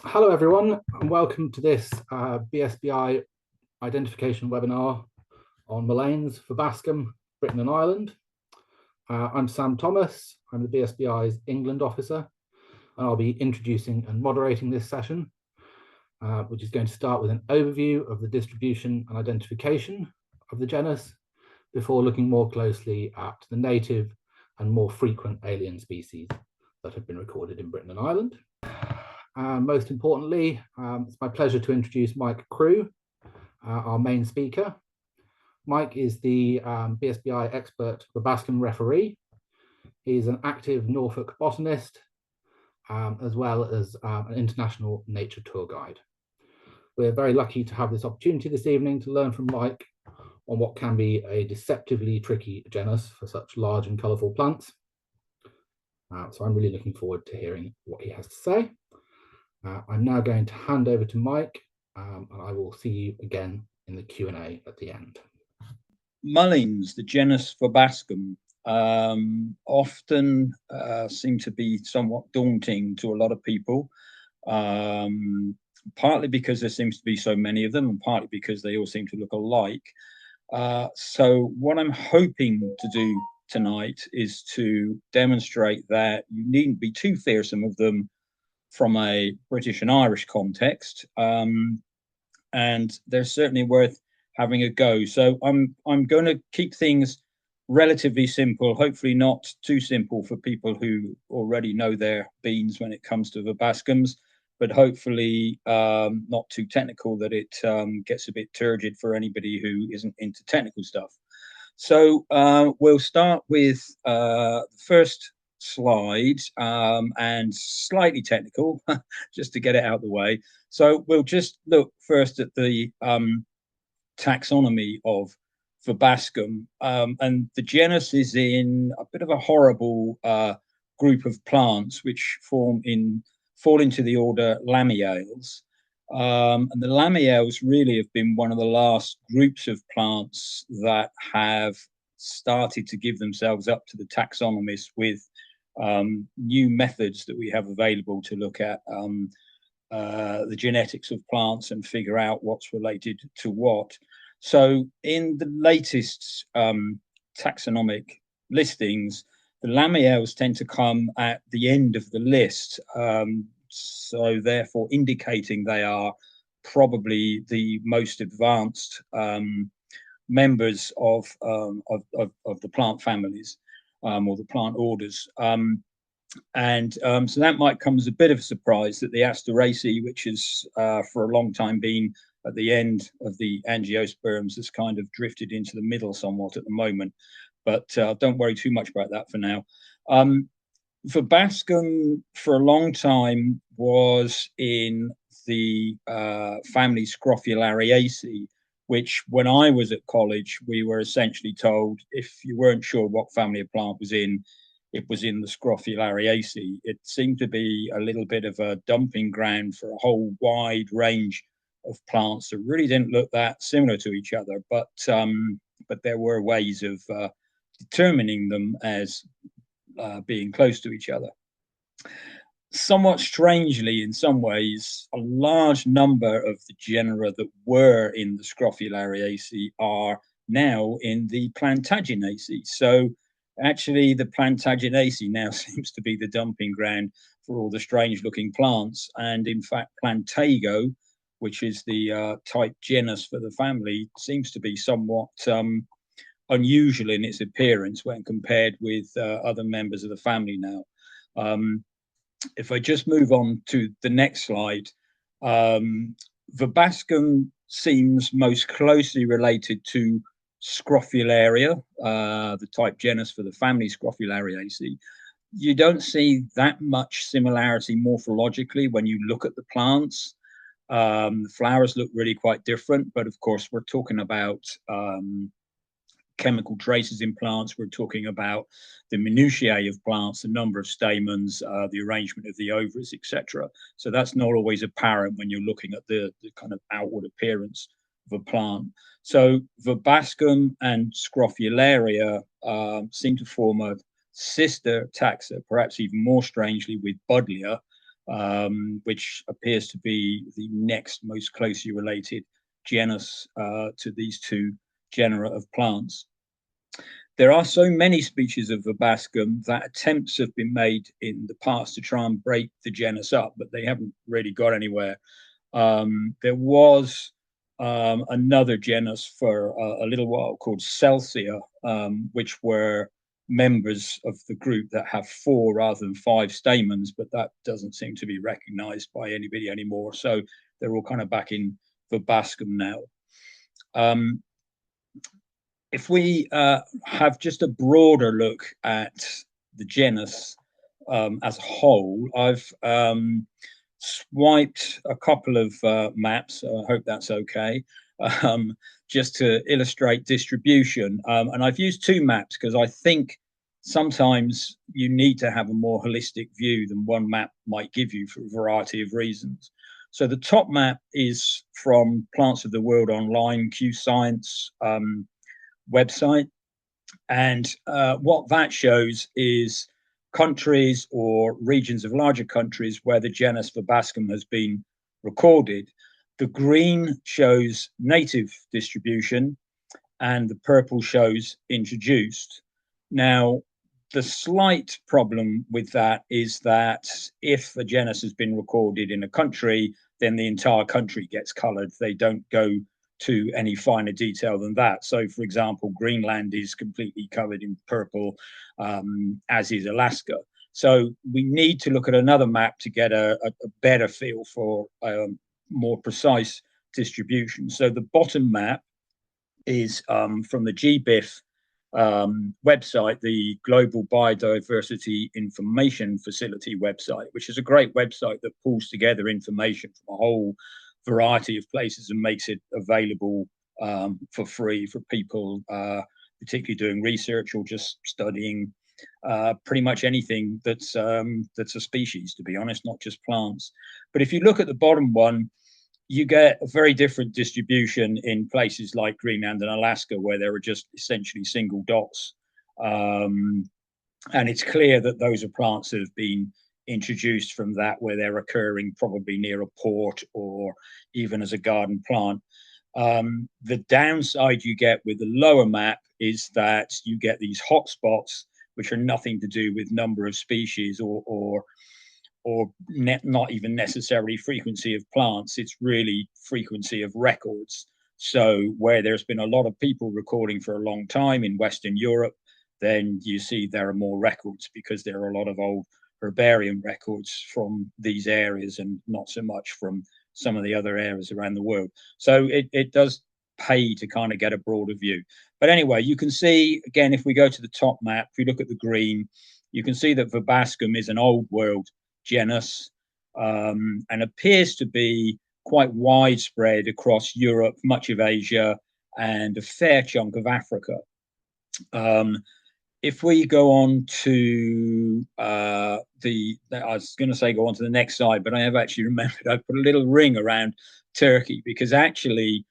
Hello everyone and welcome to this BSBI identification webinar on Mulleins, Verbascum, Britain and Ireland. I'm Sam Thomas, I'm the BSBI's England officer, and I'll be introducing and moderating this session, which is going to start with an overview of the distribution and identification of the genus before looking more closely at the native and more frequent alien species that have been recorded in Britain and Ireland. Most importantly, it's my pleasure to introduce Mike Crewe, our main speaker. Mike is the BSBI expert Verbascum Referee. He's an active Norfolk botanist, as well as an international nature tour guide. We're very lucky to have this opportunity this evening to learn from Mike on what can be a deceptively tricky genus for such large and colourful plants. So I'm really looking forward to hearing what he has to say. I'm now going to hand over to Mike, and I will see you again in the Q&A at the end. Mulleins, the genus Verbascum, often seem to be somewhat daunting to a lot of people, partly because there seems to be so many of them, and partly because they all seem to look alike. So what I'm hoping to do tonight is to demonstrate that you needn't be too fearsome of them from a British and Irish context, and they're certainly worth having a go. So I'm going to keep things relatively simple, hopefully not too simple for people who already know their beans when it comes to verbascums, but hopefully not too technical that it gets a bit turgid for anybody who isn't into technical stuff. So we'll start with the first slide, and slightly technical, just to get it out of the way. So we'll just look first at the taxonomy of Verbascum, and the genus is in a bit of a horrible group of plants which fall into the order Lamiales. And the Lamiales really have been one of the last groups of plants that have started to give themselves up to the taxonomists with new methods that we have available to look at the genetics of plants and figure out what's related to what. So in the latest taxonomic listings, the Lamiales tend to come at the end of the list, so therefore indicating they are probably the most advanced members of the plant families, or the plant orders. So that might come as a bit of a surprise that the Asteraceae, which has for a long time been at the end of the angiosperms, has kind of drifted into the middle somewhat at the moment. But don't worry too much about that for now. Verbascum for a long time was in the family Scrophulariaceae, which when I was at college, we were essentially told if you weren't sure what family a plant was in, it was in the Scrophulariaceae. It seemed to be a little bit of a dumping ground for a whole wide range of plants that really didn't look that similar to each other, but there were ways of determining them as being close to each other. Somewhat strangely, in some ways, a large number of the genera that were in the Scrophulariaceae are now in the Plantaginaceae. So actually, the Plantaginaceae now seems to be the dumping ground for all the strange-looking plants. And in fact, Plantago, which is the type genus for the family, seems to be somewhat unusual in its appearance when compared with other members of the family now. If I just move on to the next slide, Verbascum seems most closely related to Scrophularia, the type genus for the family Scrophulariaceae. You don't see that much similarity morphologically when you look at the plants. The flowers look really quite different, but of course we're talking about chemical traces in plants. We're talking about the minutiae of plants, the number of stamens, the arrangement of the ovaries, etc. So that's not always apparent when you're looking at the kind of outward appearance of a plant. So Verbascum and Scrophularia seem to form a sister taxa, perhaps even more strangely with Buddleia, which appears to be the next most closely related genus to these two genera of plants. There are so many species of Verbascum that attempts have been made in the past to try and break the genus up, but they haven't really got anywhere. There was another genus for a little while called Celsia, which were members of the group that have 4 rather than 5 stamens, but that doesn't seem to be recognized by anybody anymore. So they're all kind of back in Verbascum now. If we have just a broader look at the genus as a whole, I've swiped a couple of maps, so I hope that's okay, just to illustrate distribution. And I've used 2 maps because I think sometimes you need to have a more holistic view than one map might give you for a variety of reasons. So the top map is from Plants of the World Online, Q Science website. And what that shows is countries or regions of larger countries where the genus Verbascum has been recorded. The green shows native distribution and the purple shows introduced. Now, the slight problem with that is that if a genus has been recorded in a country, then the entire country gets colored. They don't go to any finer detail than that. So, for example, Greenland is completely covered in purple, as is Alaska. So we need to look at another map to get a better feel for more precise distribution. So the bottom map is from the GBIF website, the Global Biodiversity Information Facility website, which is a great website that pulls together information from a whole variety of places and makes it available for free for people, particularly doing research or just studying pretty much anything that's a species, to be honest, not just plants. But if you look at the bottom one, you get a very different distribution in places like Greenland and Alaska, where there are just essentially single dots. And it's clear that those are plants that have been introduced from that, where they're occurring probably near a port or even as a garden plant. The downside you get with the lower map is that you get these hotspots, which are nothing to do with number of species or not even necessarily frequency of plants. It's really frequency of records. So where there's been a lot of people recording for a long time in Western Europe, then you see there are more records because there are a lot of old herbarium records from these areas and not so much from some of the other areas around the world. So it does pay to kind of get a broader view. But anyway, you can see, again, if we go to the top map, if we look at the green, you can see that Verbascum is an old world genus and appears to be quite widespread across Europe, much of Asia, and a fair chunk of Africa. If we go on to I was going to say go on to the next slide, but I have actually remembered I put a little ring around Turkey because actually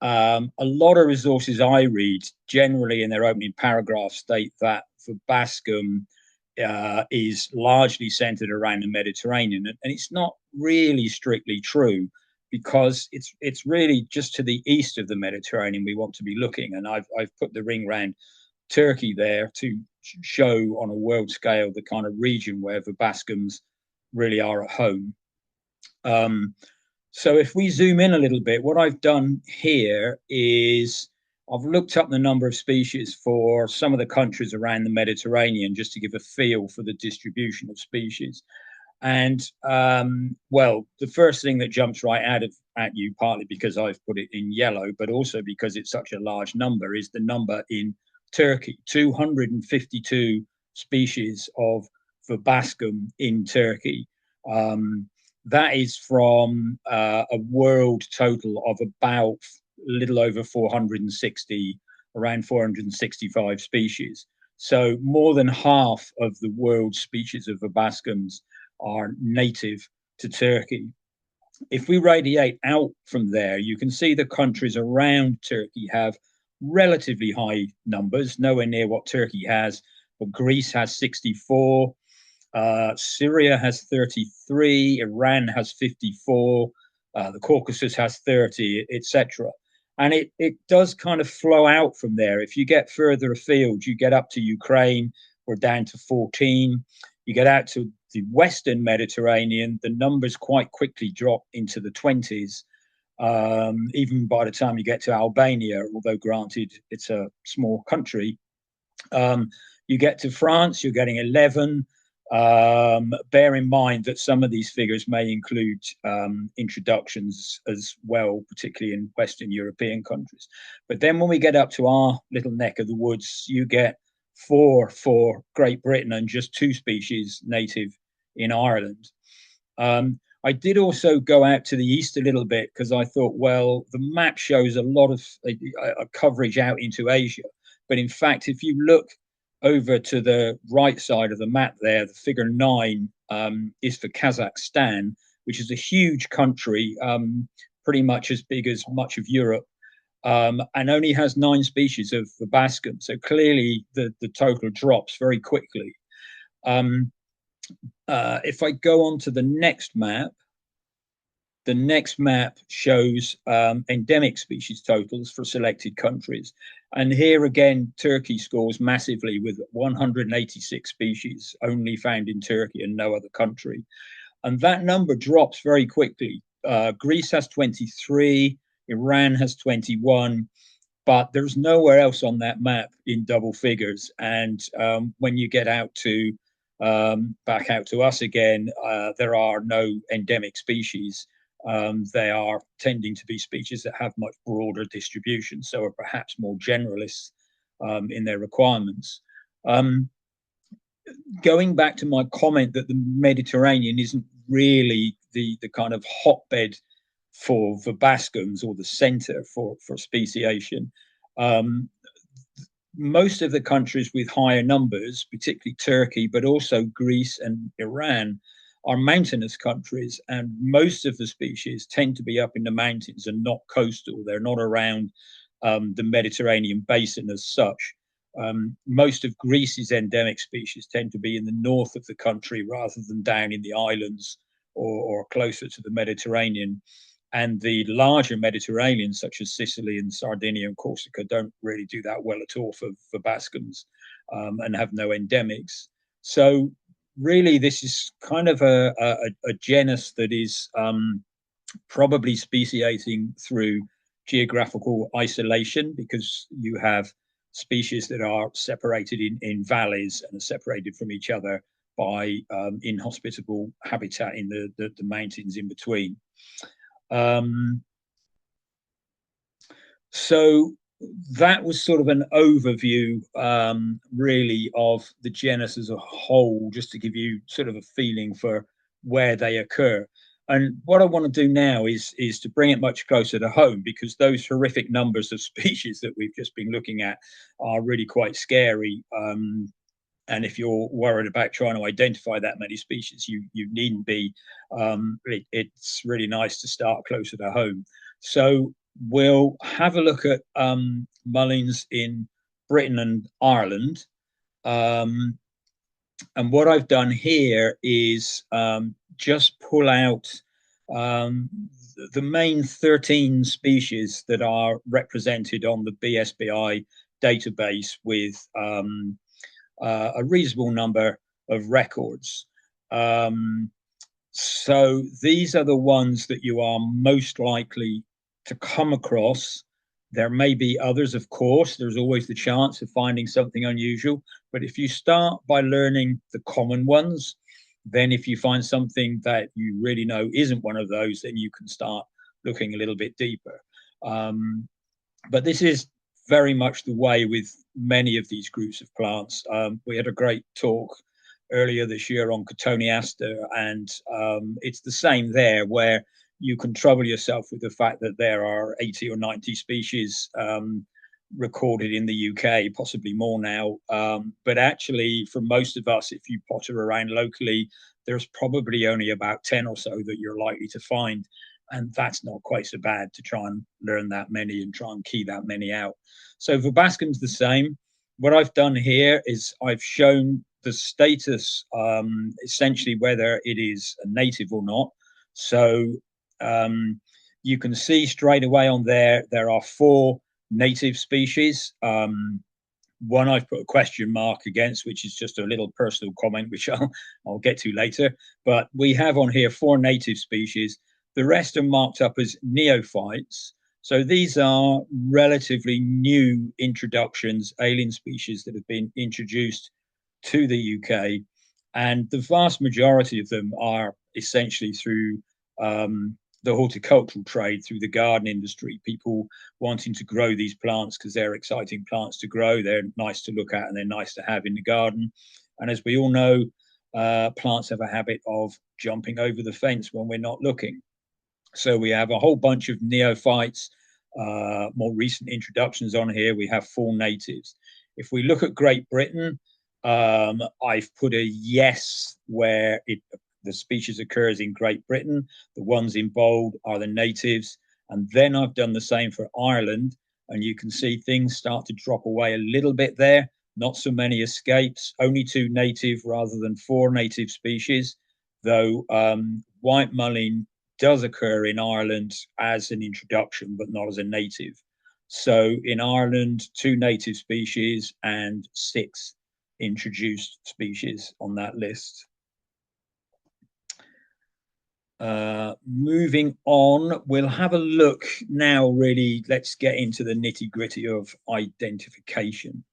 a lot of resources I read generally in their opening paragraph state that Verbascum is largely centered around the Mediterranean, and it's not really strictly true because it's really just to the east of the Mediterranean we want to be looking, and I've put the ring around Turkey there to show on a world scale the kind of region where Verbascums really are at home. So if we zoom in a little bit, what I've done here is I've looked up the number of species for some of the countries around the Mediterranean just to give a feel for the distribution of species. And well, the first thing that jumps right out at you, partly because I've put it in yellow, but also because it's such a large number, is the number in Turkey. 252 species of Verbascum in Turkey. That is from a world total of about a little over 460, around 465 species. So more than half of the world's species of Verbascums are native to Turkey. If we radiate out from there, you can see the countries around Turkey have relatively high numbers, nowhere near what Turkey has, but Greece has 64, Syria has 33, Iran has 54, the Caucasus has 30, etc. And it does kind of flow out from there. If you get further afield, you get up to Ukraine, we're down to 14. You get out to the Western Mediterranean, the numbers quite quickly drop into the 20s. Even by the time you get to Albania, although granted it's a small country, you get to France, you're getting 11. Bear in mind that some of these figures may include introductions as well, particularly in Western European countries. But then when we get up to our little neck of the woods, you get 4 for Great Britain and just 2 species native in Ireland. I did also go out to the east a little bit because I thought, well, the map shows a lot of coverage out into Asia. But in fact, if you look over to the right side of the map there, the figure 9 is for Kazakhstan, which is a huge country, pretty much as big as much of Europe, and only has 9 species of Verbascum. So clearly the total drops very quickly. If I go on to the next map shows endemic species totals for selected countries. And here again, Turkey scores massively with 186 species only found in Turkey and no other country. And that number drops very quickly. Greece has 23, Iran has 21, but there's nowhere else on that map in double figures. And when you get out to back out to us again, there are no endemic species. They are tending to be species that have much broader distribution, so are perhaps more generalists in their requirements. Going back to my comment that the Mediterranean isn't really the kind of hotbed for Verbascums or the center for speciation, most of the countries with higher numbers, particularly Turkey, but also Greece and Iran, are mountainous countries, and most of the species tend to be up in the mountains and not coastal. They're not around the Mediterranean basin as such. Most of Greece's endemic species tend to be in the north of the country rather than down in the islands or closer to the Mediterranean. And the larger Mediterranean, such as Sicily and Sardinia and Corsica, don't really do that well at all for Verbascums and have no endemics. So really, this is kind of a genus that is probably speciating through geographical isolation, because you have species that are separated in valleys and are separated from each other by inhospitable habitat in the mountains in between. So that was sort of an overview, really, of the genus as a whole, just to give you sort of a feeling for where they occur. And what I want to do now is to bring it much closer to home, because those horrific numbers of species that we've just been looking at are really quite scary. And if you're worried about trying to identify that many species, you needn't be. It's really nice to start closer to home. So we'll have a look at Mulleins in Britain and Ireland. And what I've done here is just pull out the main 13 species that are represented on the BSBI database with a reasonable number of records. So these are the ones that you are most likely to come across. There may be others, of course. There's always the chance of finding something unusual. But if you start by learning the common ones, then if you find something that you really know isn't one of those, then you can start looking a little bit deeper. But this is very much the way with many of these groups of plants. We had a great talk earlier this year on Cotoneaster, and it's the same there, where you can trouble yourself with the fact that there are 80 or 90 species recorded in the UK, possibly more now. But actually, for most of us, if you potter around locally, there's probably only about 10 or so that you're likely to find. And that's not quite so bad to try and learn that many and try and key that many out. So Verbascum's the same. What I've done here is I've shown the status, essentially whether it is a native or not. So you can see straight away on there are 4 native species. One I've put a question mark against, which is just a little personal comment, which I'll get to later. But we have on here 4 native species. The rest are marked up as neophytes. So these are relatively new introductions, alien species that have been introduced to the UK. And the vast majority of them are essentially through the horticultural trade, through the garden industry, people wanting to grow these plants because they're exciting plants to grow. They're nice to look at and they're nice to have in the garden. And as we all know, plants have a habit of jumping over the fence when we're not looking. So we have a whole bunch of neophytes, more recent introductions on here. We have 4 natives. If we look at Great Britain, I've put a yes where the species occurs in Great Britain. The ones in bold are the natives. And then I've done the same for Ireland. And you can see things start to drop away a little bit there. Not so many escapes, only 2 native rather than 4 native species, though white mullein does occur in Ireland as an introduction, but not as a native. So in Ireland, 2 native species and 6 introduced species on that list. Moving on, we'll have a look now, really, let's get into the nitty gritty of identification.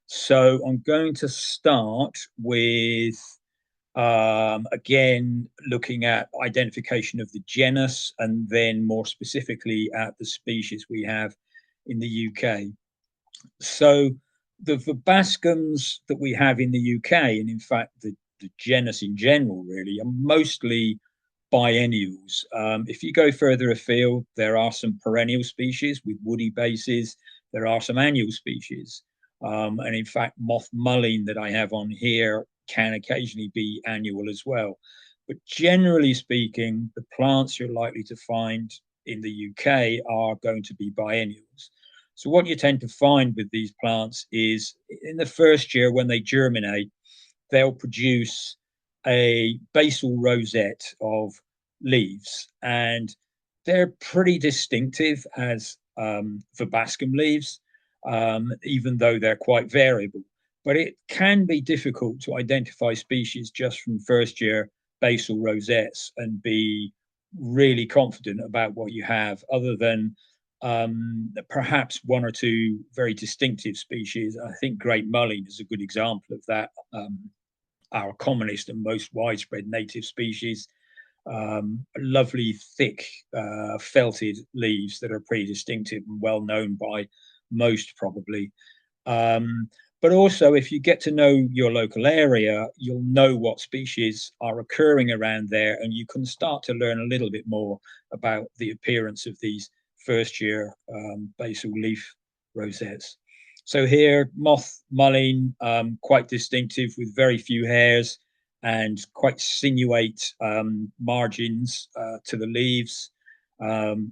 So I'm going to start with, again, looking at identification of the genus and then more specifically at the species we have in the UK. So the verbascums that we have in the UK, and in fact the genus in general really, are mostly biennials. If you go further afield, there are some perennial species with woody bases. There are some annual species. And in fact, moth mullein that I have on here can occasionally be annual as well. But generally speaking, the plants you're likely to find in the UK are going to be biennials. So what you tend to find with these plants is in the first year when they germinate, they'll produce a basal rosette of leaves, and they're pretty distinctive as verbascum leaves, even though they're quite variable. But it can be difficult to identify species just from first year basal rosettes and be really confident about what you have, other than perhaps 1 or 2 very distinctive species. I think great mullein is a good example of that. Our commonest and most widespread native species, lovely thick felted leaves that are pretty distinctive and well known by most probably. But also, if you get to know your local area, you'll know what species are occurring around there, and you can start to learn a little bit more about the appearance of these first year basal leaf rosettes. So here, moth mullein, quite distinctive with very few hairs and quite sinuate margins to the leaves.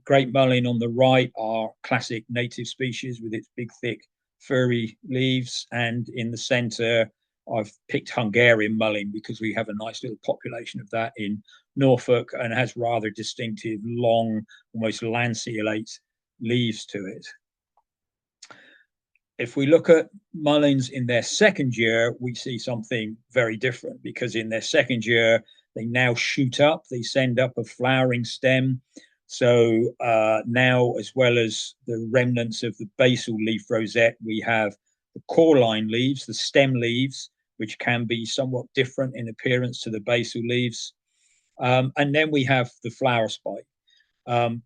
Great mullein on the right are classic native species with its big, thick, furry leaves. And in the center, I've picked Hungarian mullein because we have a nice little population of that in Norfolk and has rather distinctive, long, almost lanceolate leaves to it. If we look at mulleins in their second year, we see something very different, because in their second year, they now shoot up, they send up a flowering stem. So now, as well as the remnants of the basal leaf rosette, we have the corline leaves, the stem leaves, which can be somewhat different in appearance to the basal leaves. And then we have the flower spike.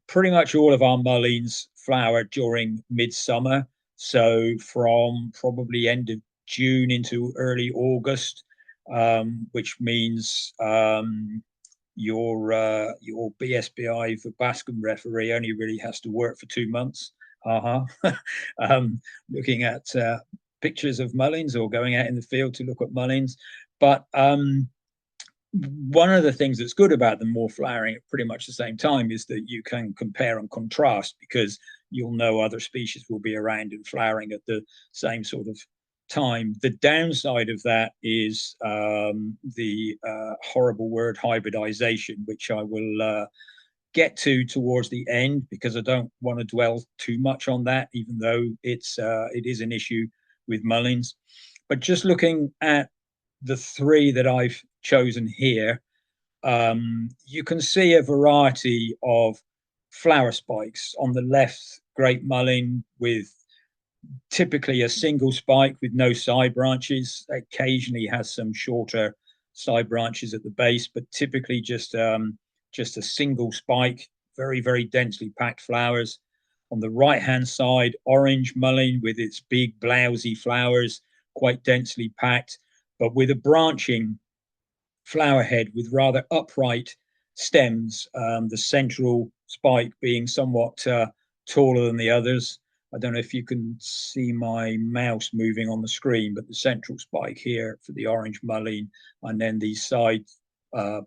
Pretty much all of our mulleins flower during midsummer. So from probably end of June into early August, which means your BSBI Verbascum referee only really has to work for 2 months. Looking at pictures of mulleins or going out in the field to look at mulleins. But one of the things that's good about them all flowering at pretty much the same time is that you can compare and contrast, because you'll know other species will be around and flowering at the same sort of time. The downside of that is the horrible word hybridization, which I will get to towards the end, because I don't want to dwell too much on that, even though it is an issue with Mulleins. But just looking at the three that I've chosen here, you can see a variety of flower spikes. On the left, great mullein with typically a single spike with no side branches. Occasionally has some shorter side branches at the base, but typically just a single spike, very, very densely packed flowers. On the right-hand side, orange mullein with its big blousy flowers, quite densely packed, but with a branching flower head with rather upright stems, the central spike being somewhat taller than the others. I don't know if you can see my mouse moving on the screen, but the central spike here for the orange mullein, and then these side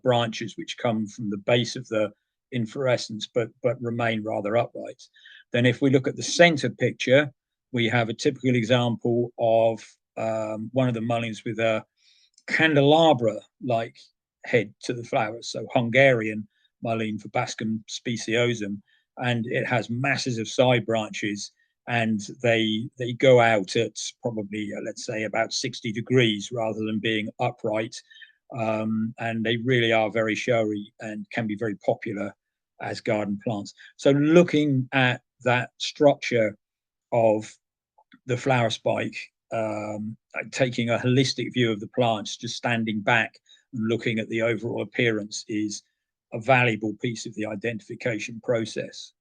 branches which come from the base of the inflorescence, but remain rather upright. Then if we look at the center picture, we have a typical example of one of the mulleins with a candelabra-like head to the flowers, so Hungarian Mullein Verbascum speciosum, and it has masses of side branches, and they go out at probably let's say about 60 degrees rather than being upright, and they really are very showy and can be very popular as garden plants. So looking at that structure of the flower spike, taking a holistic view of the plants, just standing back and looking at the overall appearance is a valuable piece of the identification process.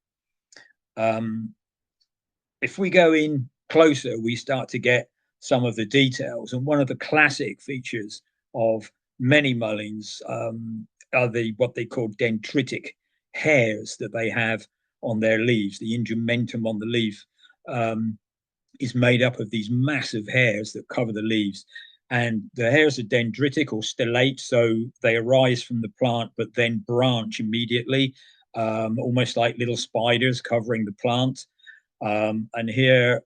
If we go in closer, we start to get some of the details. And one of the classic features of many mulleins are what they call dendritic hairs that they have on their leaves. The ingementum on the leaf is made up of these massive hairs that cover the leaves. And the hairs are dendritic or stellate, so they arise from the plant but then branch immediately, almost like little spiders covering the plant. And here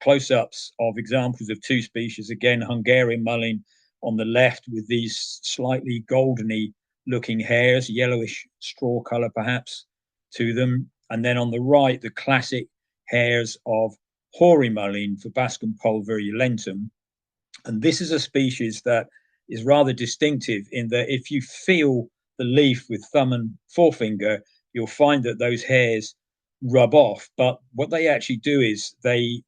close-ups of examples of two species, again Hungarian mullein on the left with these slightly goldeny looking hairs, yellowish straw color perhaps to them, and then on the right the classic hairs of hoary mullein Verbascum pulverulentum. And this is a species that is rather distinctive in that if you feel the leaf with thumb and forefinger, you'll find that those hairs rub off. But what they actually do is they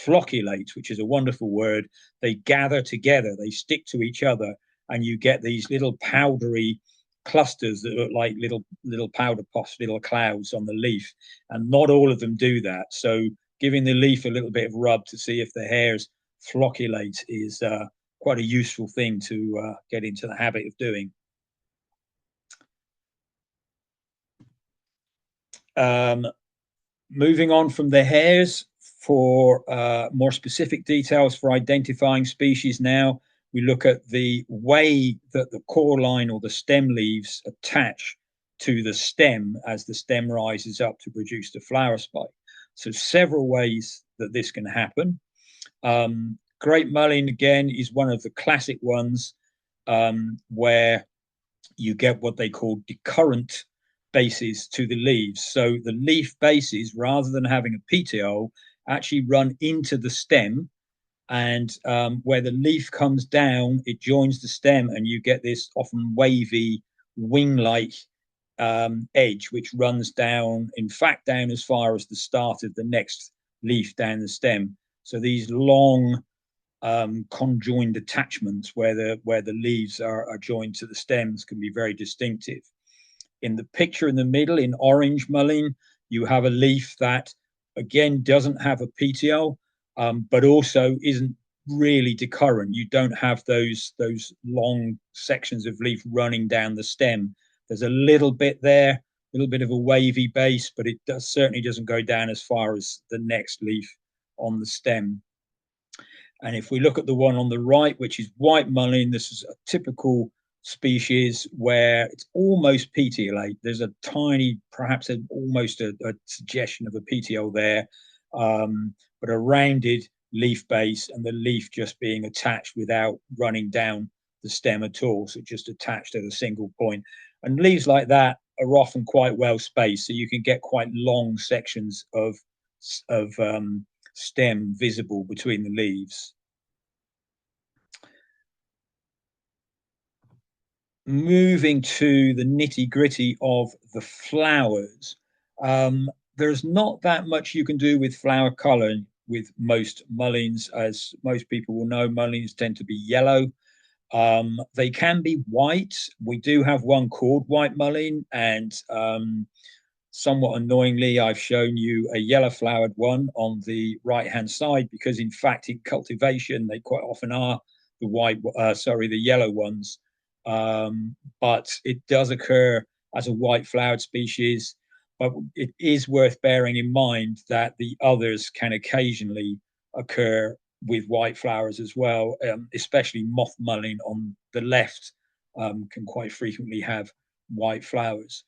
flocculate, which is a wonderful word. They gather together, they stick to each other, and you get these little powdery clusters that look like little powder puffs, little clouds on the leaf. And not all of them do that. So giving the leaf a little bit of rub to see if the hairs flocculate is quite a useful thing to get into the habit of doing. Moving on from the hairs, for more specific details for identifying species now, we look at the way that the core line or the stem leaves attach to the stem as the stem rises up to produce the flower spike. So several ways that this can happen. Great mullein, again, is one of the classic ones where you get what they call decurrent bases to the leaves. So the leaf bases, rather than having a petiole, actually run into the stem, and where the leaf comes down, it joins the stem, and you get this often wavy wing-like edge, which runs down, in fact, down as far as the start of the next leaf down the stem. So these long conjoined attachments where the leaves are joined to the stems can be very distinctive. In the picture in the middle, in orange mullein, you have a leaf that, again, doesn't have a petiole, but also isn't really decurrent. You don't have those long sections of leaf running down the stem. There's a little bit there, a little bit of a wavy base, but it certainly doesn't go down as far as the next leaf on the stem. And if we look at the one on the right, which is white mullein, this is a typical species where it's almost petiolate. There's a tiny, perhaps almost a suggestion of a petiole there, but a rounded leaf base and the leaf just being attached without running down the stem at all, so just attached at a single point. And leaves like that are often quite well spaced, so you can get quite long sections of stem visible between the leaves. Moving to the nitty-gritty of the flowers, there's not that much you can do with flower color with most mulleins. As most people will know, mulleins tend to be yellow. They can be white. We do have one called white mullein, and somewhat annoyingly, I've shown you a yellow flowered one on the right-hand side, because in fact, in cultivation, they quite often are the yellow ones. But it does occur as a white flowered species. But it is worth bearing in mind that the others can occasionally occur with white flowers as well, especially moth mullein on the left can quite frequently have white flowers.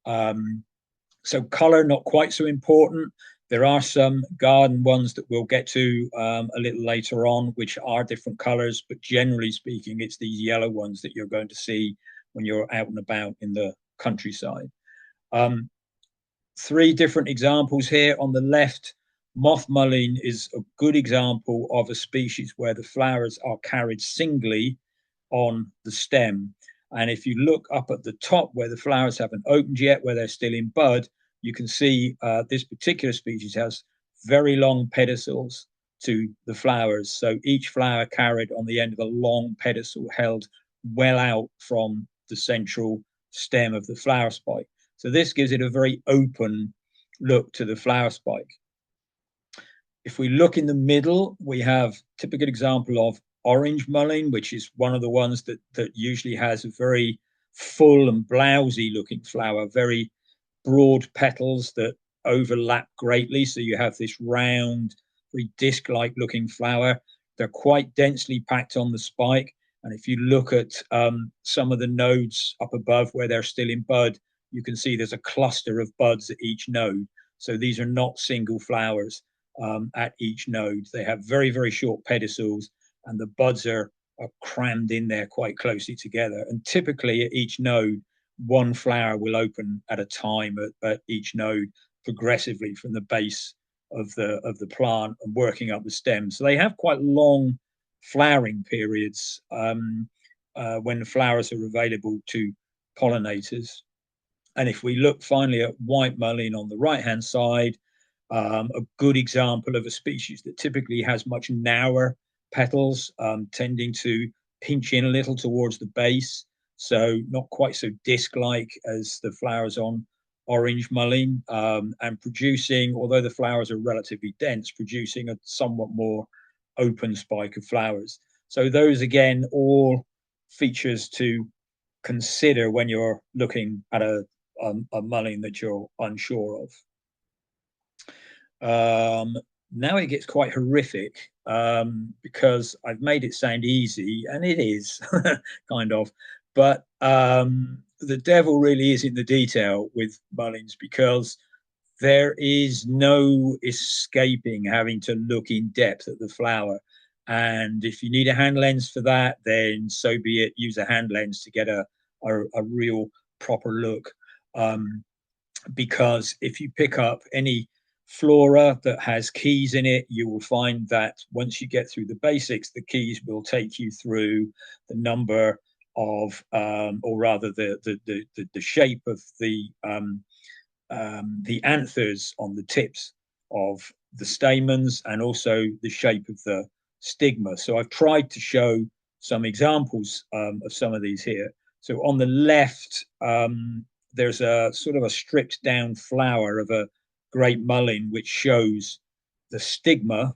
So color, not quite so important. There are some garden ones that we'll get to a little later on, which are different colors, but generally speaking, it's these yellow ones that you're going to see when you're out and about in the countryside. Three different examples here. On the left, moth mullein is a good example of a species where the flowers are carried singly on the stem. And if you look up at the top where the flowers haven't opened yet, where they're still in bud, you can see this particular species has very long pedicels to the flowers. So each flower carried on the end of a long pedicel held well out from the central stem of the flower spike. So this gives it a very open look to the flower spike. If we look in the middle, we have a typical example of orange mullein, which is one of the ones that usually has a very full and blousy looking flower, very broad petals that overlap greatly. So you have this round, very disc-like looking flower. They're quite densely packed on the spike. And if you look at some of the nodes up above where they're still in bud, you can see there's a cluster of buds at each node. So these are not single flowers at each node. They have very, very short pedicels, and the buds are crammed in there quite closely together. And typically at each node, one flower will open at a time at each node, progressively from the base of the plant and working up the stem. So they have quite long flowering periods when the flowers are available to pollinators. And if we look finally at white mullein on the right-hand side, a good example of a species that typically has much narrower petals, tending to pinch in a little towards the base, so not quite so disc-like as the flowers on orange mullein, and producing, although the flowers are relatively dense, producing a somewhat more open spike of flowers. So those, again, all features to consider when you're looking at a mullein that you're unsure of. Now it gets quite horrific because I've made it sound easy, and it is kind of, but the devil really is in the detail with mulleins, because there is no escaping having to look in depth at the flower. And if you need a hand lens for that, then so be it. Use a hand lens to get a real proper look. Because if you pick up any flora that has keys in it, you will find that once you get through the basics, the keys will take you through the number of, or rather the shape of the anthers on the tips of the stamens, and also the shape of the stigma. So I've tried to show some examples of some of these here. So on the left, there's a sort of a stripped down flower of a great mullein, which shows the stigma.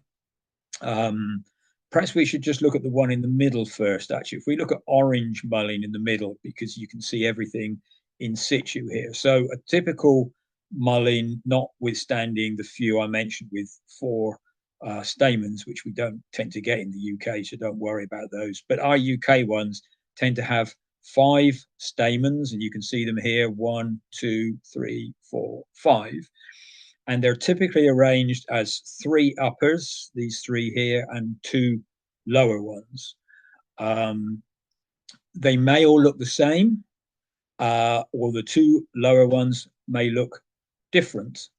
Perhaps we should just look at the one in the middle first, actually. If we look at orange mullein in the middle, because you can see everything in situ here. So a typical mullein, notwithstanding the few I mentioned with 4 stamens, which we don't tend to get in the UK, so don't worry about those. But our UK ones tend to have 5 stamens, and you can see them here, 1, 2, 3, 4, 5. and they're typically arranged as 3 uppers, these 3 here, and 2 lower ones. They may all look the same, or the 2 lower ones may look different.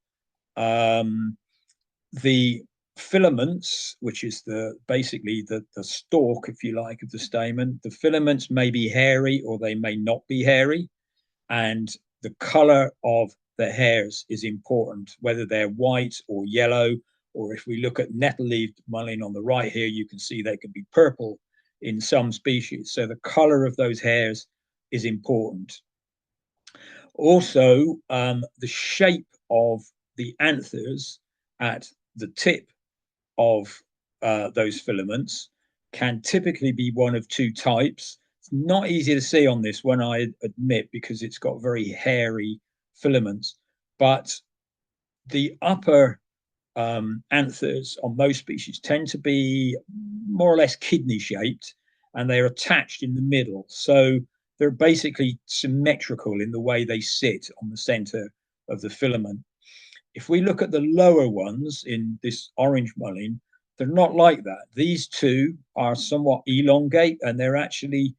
The filaments, which is basically the stalk, if you like, of the stamen, the filaments may be hairy or they may not be hairy, and the color of the hairs is important, whether they're white or yellow, or if we look at nettle-leaved mullein on the right here, you can see they can be purple in some species. So the color of those hairs is important. Also, the shape of the anthers at the tip of those filaments can typically be one of 2 types. It's not easy to see on this one, I admit, because it's got very hairy filaments, but the upper anthers on most species tend to be more or less kidney shaped, and they're attached in the middle. So they're basically symmetrical in the way they sit on the center of the filament. If we look at the lower ones in this orange mullein, they're not like that. These 2 are somewhat elongate, and they're actually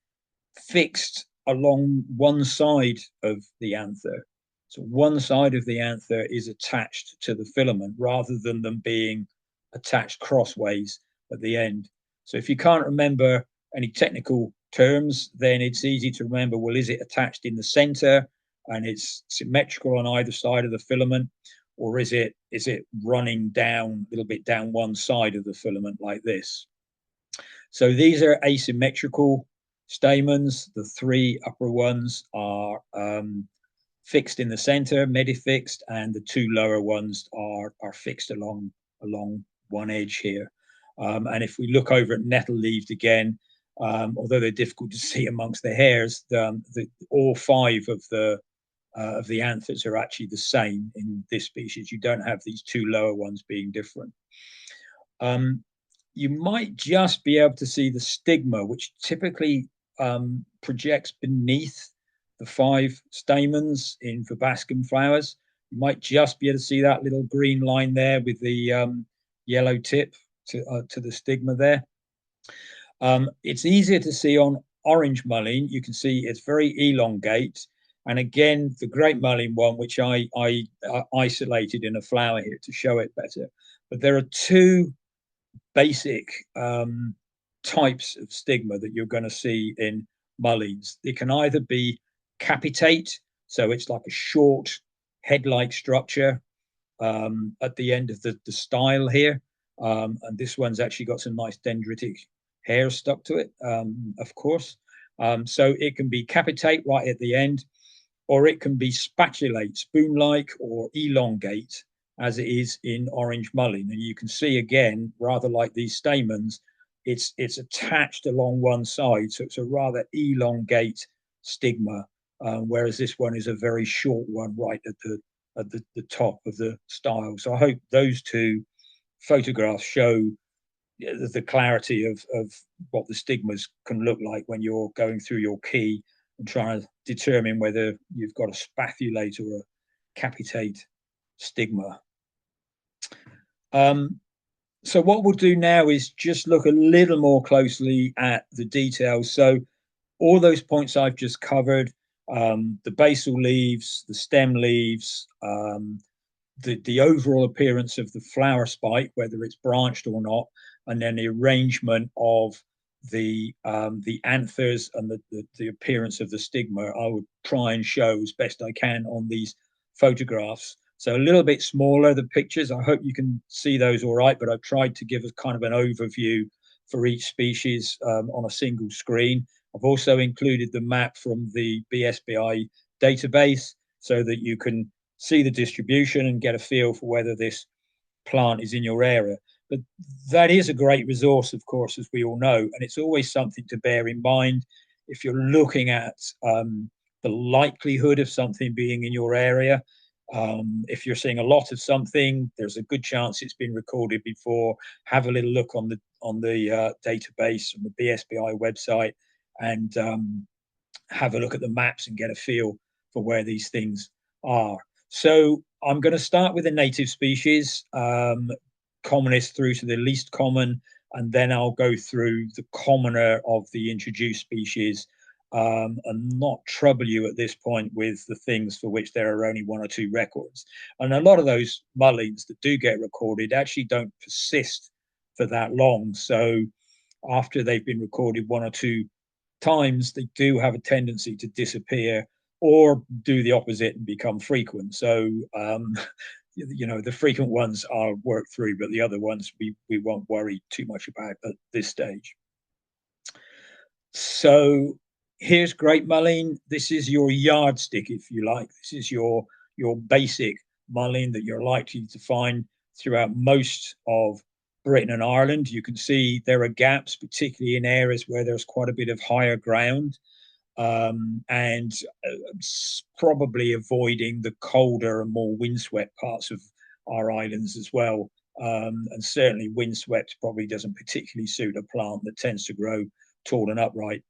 fixed along one side of the anther. So one side of the anther is attached to the filament rather than them being attached crossways at the end. So if you can't remember any technical terms, then it's easy to remember, well, is it attached in the center and it's symmetrical on either side of the filament, or is it running down a little bit down one side of the filament like this? So these are asymmetrical stamens. The 3 upper ones are fixed in the center, medifixed, and the 2 lower ones are fixed along one edge here. And if we look over at nettle-leaved again, although they're difficult to see amongst the hairs, all 5 of the anthers are actually the same in this species. You don't have these 2 lower ones being different. You might just be able to see the stigma, which typically projects beneath the 5 stamens in Verbascum flowers. You might just be able to see that little green line there with the yellow tip to the stigma there. It's easier to see on orange mullein. You can see it's very elongate. And again, the great mullein one, which I isolated in a flower here to show it better. But there are 2 basic types of stigma that you're going to see in mulleins. They can either be capitate, so it's like a short head-like structure at the end of the style here. And this one's actually got some nice dendritic hair stuck to it, of course. So it can be capitate right at the end, or it can be spatulate, spoon-like, or elongate, as it is in orange mullein. And you can see again, rather like these stamens, it's attached along one side. So it's a rather elongate stigma, whereas this one is a very short one right at the top of the style. So I hope those 2 photographs show the clarity of what the stigmas can look like when you're going through your key and trying to determine whether you've got a spatulate or a capitate stigma. So what we'll do now is just look a little more closely at the details. So all those points I've just covered, the basal leaves, the stem leaves, the overall appearance of the flower spike, whether it's branched or not, and then the arrangement of the anthers and the appearance of the stigma, I would try and show as best I can on these photographs. So a little bit smaller, the pictures. I hope you can see those all right, but I've tried to give us kind of an overview for each species on a single screen. I've also included the map from the BSBI database so that you can see the distribution and get a feel for whether this plant is in your area. But that is a great resource, of course, as we all know, and it's always something to bear in mind if you're looking at the likelihood of something being in your area. If you're seeing a lot of something, there's a good chance it's been recorded before. Have a little look on the database on the BSBI website, and have a look at the maps and get a feel for where these things are. So I'm going to start with the native species, commonest through to the least common, and then I'll go through the commoner of the introduced species, and not trouble you at this point with the things for which there are only 1 or 2 records. And a lot of those mulleins that do get recorded actually don't persist for that long. So after they've been recorded 1 or 2 times, they do have a tendency to disappear or do the opposite and become frequent. So the frequent ones I'll work through, but the other ones we won't worry too much about at this stage. So here's great mullein. This is your yardstick, if you like. This is your basic mullein that you're likely to find throughout most of Britain and Ireland. You can see there are gaps, particularly in areas where there's quite a bit of higher ground, and probably avoiding the colder and more windswept parts of our islands as well. And certainly windswept probably doesn't particularly suit a plant that tends to grow tall and upright.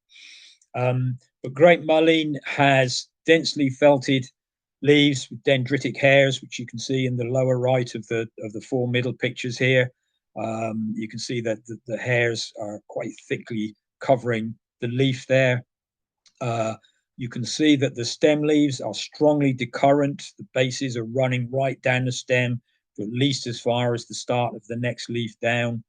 But great mullein has densely felted leaves with dendritic hairs, which you can see in the lower right of the 4 middle pictures here. You can see that the hairs are quite thickly covering the leaf there. You can see that the stem leaves are strongly decurrent. The bases are running right down the stem for at least as far as the start of the next leaf down.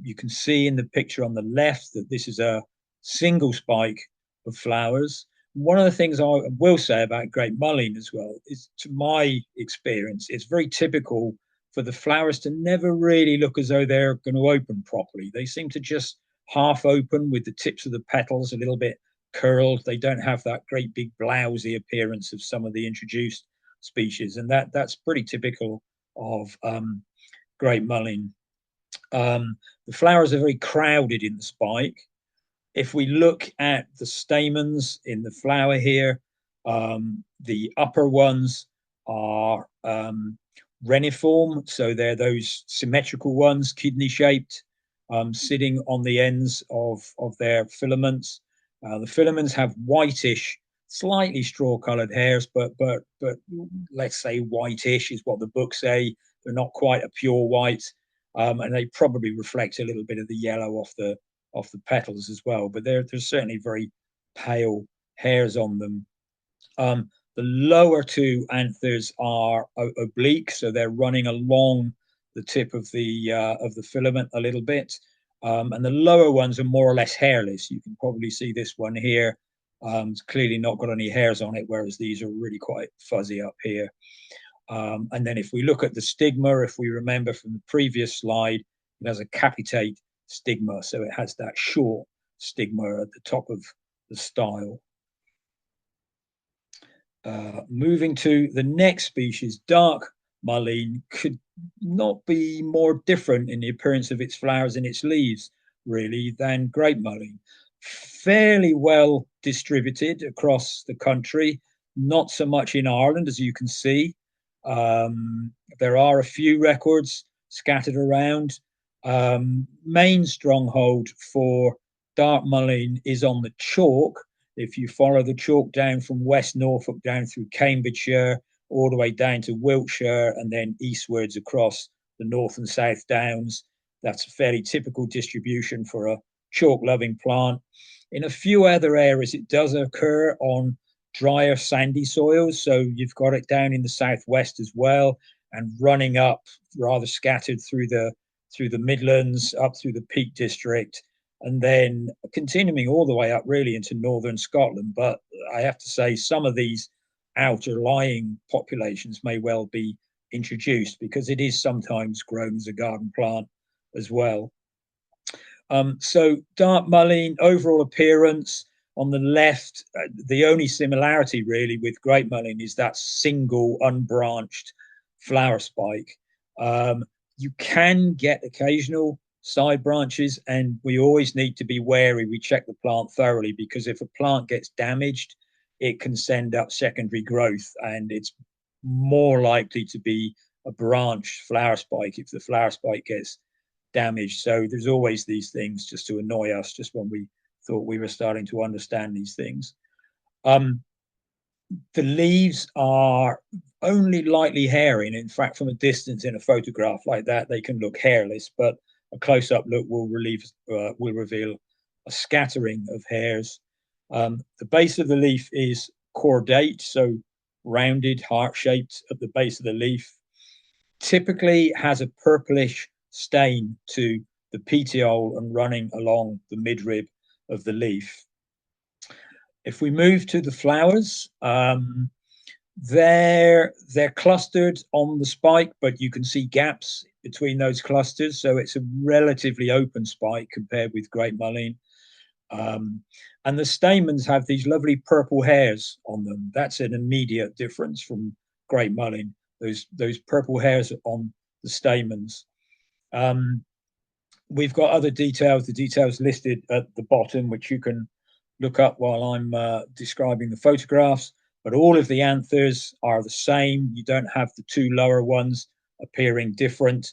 You can see in the picture on the left that this is a single spike of flowers. One of the things I will say about great mullein as well is, to my experience, it's very typical for the flowers to never really look as though they're going to open properly. They seem to just half open with the tips of the petals a little bit curled. They don't have that great big blousy appearance of some of the introduced species, and that's pretty typical of great mullein. The flowers are very crowded in the spike. If we look at the stamens in the flower here, the upper ones are reniform, so they're those symmetrical ones, kidney-shaped, sitting on the ends of their filaments. The filaments have whitish, slightly straw-coloured hairs, but let's say whitish is what the books say. They're not quite a pure white, and they probably reflect a little bit of the yellow off the petals as well, but there's certainly very pale hairs on them. The lower 2 anthers are oblique, so they're running along the tip of the filament a little bit, and the lower ones are more or less hairless. You can probably see this one here. It's clearly not got any hairs on it, whereas these are really quite fuzzy up here. And then if we look at the stigma, if we remember from the previous slide, it has a capitate stigma, so it has that short stigma at the top of the style. Moving to the next species, dark mullein could not be more different in the appearance of its flowers and its leaves, really, than great mullein. Fairly well distributed across the country, not so much in Ireland, as you can see. There are a few records scattered around. Main stronghold for dark mullein is on the chalk. If you follow the chalk down from West Norfolk down through Cambridgeshire, all the way down to Wiltshire, and then eastwards across the North and South Downs, that's a fairly typical distribution for a chalk-loving plant. In a few other areas, it does occur on drier, sandy soils. So you've got it down in the southwest as well, and running up rather scattered through the Midlands, up through the Peak District, and then continuing all the way up really into northern Scotland. But I have to say, some of these outer lying populations may well be introduced, because it is sometimes grown as a garden plant as well. So dark mullein, overall appearance, on the left, the only similarity really with great mullein is that single unbranched flower spike. You can get occasional side branches, and we always need to be wary. We check the plant thoroughly, because if a plant gets damaged, it can send up secondary growth, and it's more likely to be a branched flower spike if the flower spike gets damaged. So there's always these things just to annoy us, just when we thought we were starting to understand these things. The leaves are only lightly hairy. In fact, from a distance in a photograph like that, they can look hairless, but a close-up look will reveal a scattering of hairs. The base of the leaf is cordate, so rounded, heart-shaped at the base of the leaf. Typically has a purplish stain to the petiole and running along the midrib of the leaf. If we move to the flowers, they're clustered on the spike, but you can see gaps between those clusters, so it's a relatively open spike compared with great mullein. And the stamens have these lovely purple hairs on them. That's an immediate difference from great mullein. Those purple hairs on the stamens. We've got other details, the details listed at the bottom, which you can look up while I'm describing the photographs. But all of the anthers are the same. You don't have the two lower ones appearing different.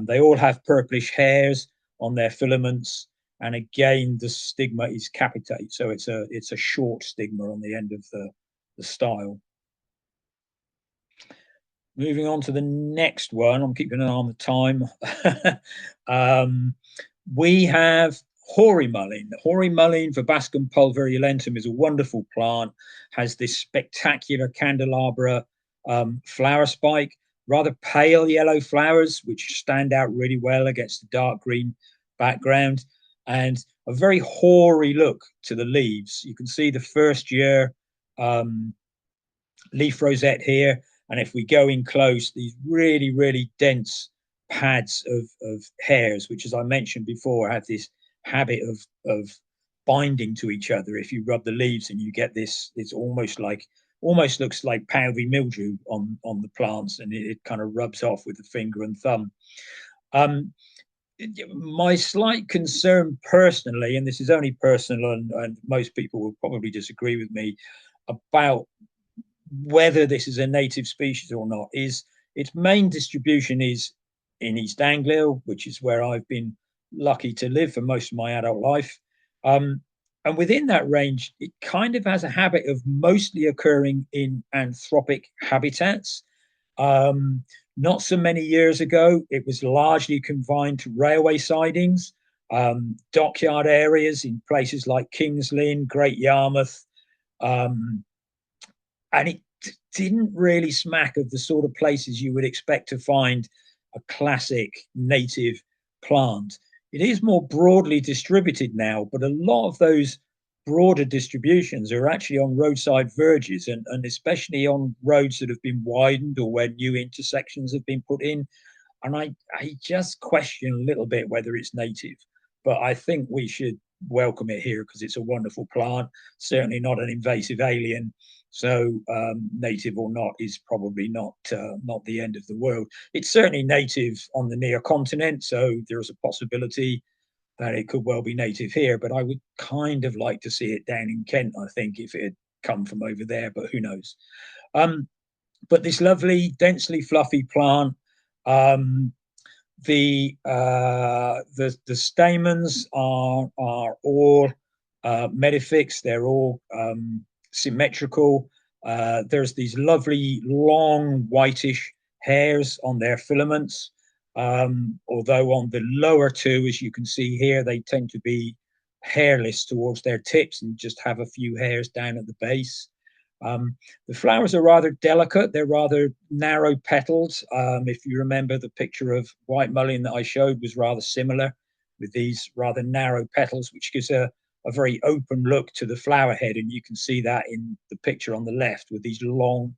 They all have purplish hairs on their filaments. And again, the stigma is capitate. So it's a short stigma on the end of the style. Moving on to the next one, I'm keeping an eye on the time. We have hoary mullein. The hoary mullein, Verbascum pulverulentum, is a wonderful plant, has this spectacular candelabra flower spike, rather pale yellow flowers, which stand out really well against the dark green background, and a very hoary look to the leaves. You can see the first year leaf rosette here. And if we go in close, these really, really dense pads of hairs, which, as I mentioned before, have this habit of binding to each other. If you rub the leaves and you get this, it's almost looks like powdery mildew on the plants, and it kind of rubs off with the finger and thumb. My slight concern personally, and this is only personal, and most people will probably disagree with me about whether this is a native species or not, is its main distribution is in East Anglia, which is where I've been lucky to live for most of my adult life. And within that range, it kind of has a habit of mostly occurring in anthropic habitats. Not so many years ago, it was largely confined to railway sidings, dockyard areas in places like King's Lynn, Great Yarmouth, and it didn't really smack of the sort of places you would expect to find a classic native plant. It is more broadly distributed now, but a lot of those broader distributions are actually on roadside verges, and especially on roads that have been widened or where new intersections have been put in. And I just question a little bit whether it's native, but I think we should welcome it here because it's a wonderful plant, certainly not an invasive alien. So native or not is probably not the end of the world. It's certainly native on the near continent, so there's a possibility that it could well be native here. But I would kind of like to see it down in Kent, I think, if it had come from over there, but who knows. But this lovely, densely fluffy plant, the stamens are all metaphyx. They're all symmetrical. There's these lovely long whitish hairs on their filaments, although on the lower two, as you can see here, they tend to be hairless towards their tips and just have a few hairs down at the base. The flowers are rather delicate. They're rather narrow petals. If you remember, the picture of white mullein that I showed was rather similar, with these rather narrow petals, which gives a very open look to the flower head. And you can see that in the picture on the left with these long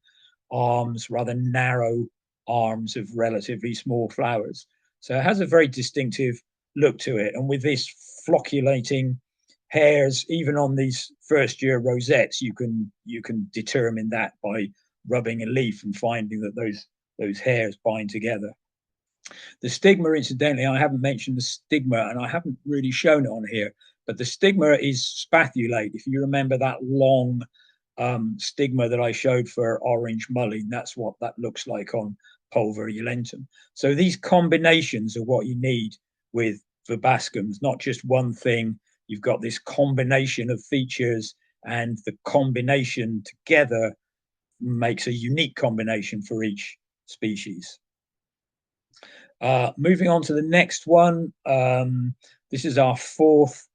arms, rather narrow arms of relatively small flowers. So it has a very distinctive look to it. And with this flocculating hairs, even on these first year rosettes, you can determine that by rubbing a leaf and finding that those hairs bind together. The stigma, incidentally, I haven't mentioned the stigma, and I haven't really shown it on here, but the stigma is spathulate. If you remember that long stigma that I showed for orange mullein, that's what that looks like on pulverulentum. So these combinations are what you need with verbascums, not just one thing. You've got this combination of features, and the combination together makes a unique combination for each species. Moving on to the next one. This is our fourth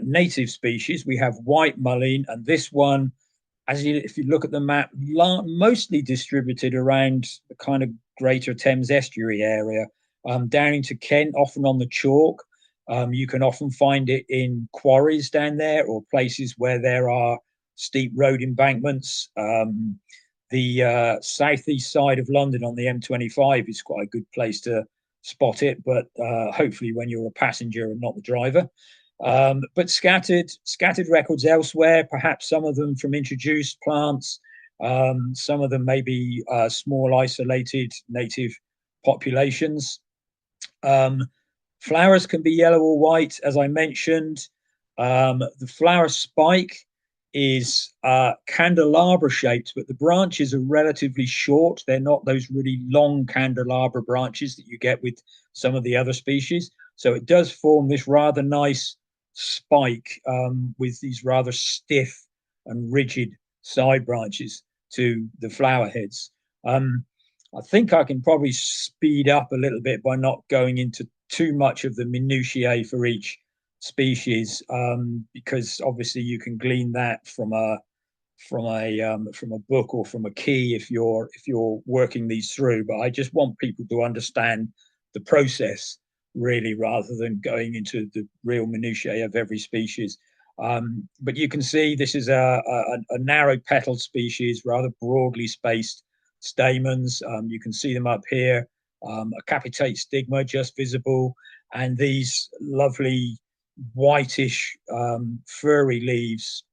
native species. We have white mullein, and this one, if you look at the map, mostly distributed around the kind of Greater Thames Estuary area, down into Kent, often on the chalk. You can often find it in quarries down there, or places where there are steep road embankments. The southeast side of London on the M25 is quite a good place to spot it, but hopefully when you're a passenger and not the driver. But scattered records elsewhere, perhaps some of them from introduced plants, some of them maybe small isolated native populations. Flowers can be yellow or white, as I mentioned. The flower spike is candelabra shaped, but the branches are relatively short. They're not those really long candelabra branches that you get with some of the other species. So it does form this rather nice spike with these rather stiff and rigid side branches to the flower heads. I think I can probably speed up a little bit by not going into too much of the minutiae for each species, because obviously you can glean that from a book or from a key if you're working these through. But I just want people to understand the process, really, rather than going into the real minutiae of every species. But you can see this is a narrow petaled species, rather broadly spaced stamens. You can see them up here, a capitate stigma just visible, and these lovely whitish furry leaves